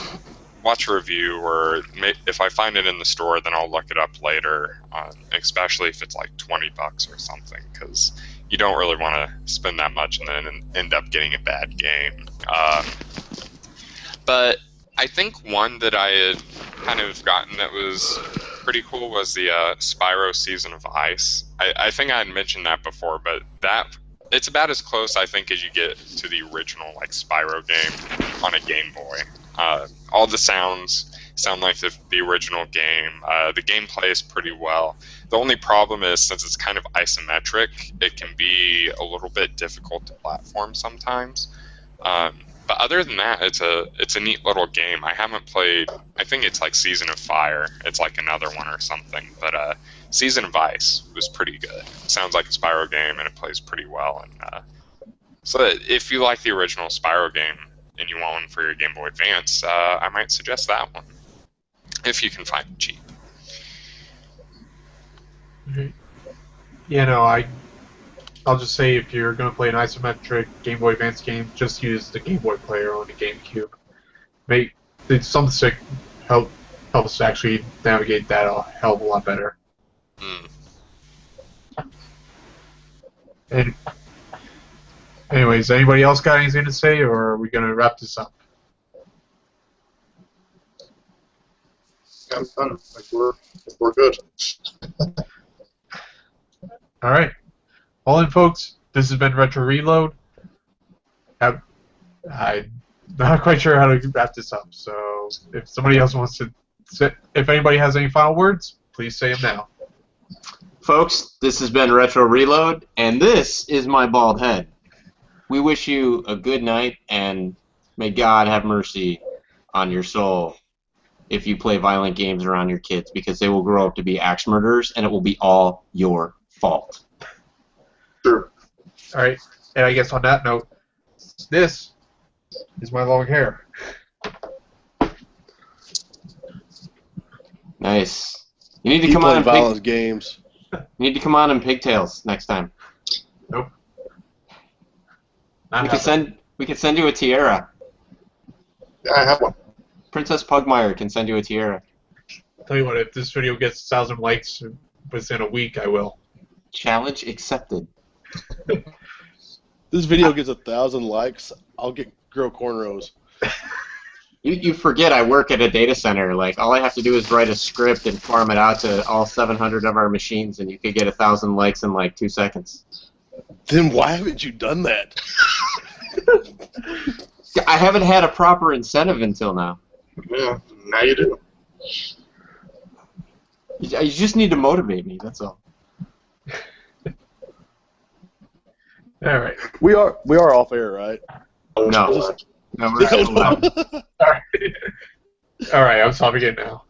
watch a review, or if I find it in the store, then I'll look it up later, especially if it's like $20 or something, because you don't really want to spend that much and then end up getting a bad game. But I think one that I had kind of gotten that was pretty cool was the Spyro Season of Ice. I think I had mentioned that before, but it's about as close, I think, as you get to the original like Spyro game on a Game Boy. All the sounds sound like the original game. The gameplay is pretty well. The only problem is, since it's kind of isometric, it can be a little bit difficult to platform sometimes. But other than that, it's a neat little game. I haven't played. I think it's like Season of Fire. It's like another one or something. But Season of Ice was pretty good. It sounds like a Spyro game, and it plays pretty well. And so if you like the original Spyro game and you want one for your Game Boy Advance, I might suggest that one if you can find it cheap. You know, I'll just say if you're going to play an isometric Game Boy Advance game, just use the Game Boy player on the GameCube. It's something to help us actually navigate that a hell of a lot better. And anyways, anybody else got anything to say, or are we going to wrap this up? I'm done. Like we're good. All right. All in, folks. This has been Retro Reload. I'm not quite sure how to wrap this up, so if somebody else wants to if anybody has any final words, please say them now. Folks, this has been Retro Reload, and this is my bald head. We wish you a good night, and may God have mercy on your soul if you play violent games around your kids, because they will grow up to be axe murderers, and it will be all your fault. Sure. All right, and I guess on that note, this is my long hair. Nice. You need to come on in violent games. You need to come on in pigtails next time. Nope. We can send you a tiara. Yeah, I have one. Princess Pugmire can send you a tiara. Tell you what, if this video gets 1,000 likes within a week, I will. Challenge accepted. This video gets 1,000 likes, I'll grow cornrows. You forget I work at a data center. Like, all I have to do is write a script and farm it out to all 700 of our machines, and you could get 1,000 likes in like 2 seconds. Then why haven't you done that? I haven't had a proper incentive until now. Yeah, now you do. You just need to motivate me, that's all. All right. We are off air, right? No. No, we're not. All right. All right, I'm stopping it now.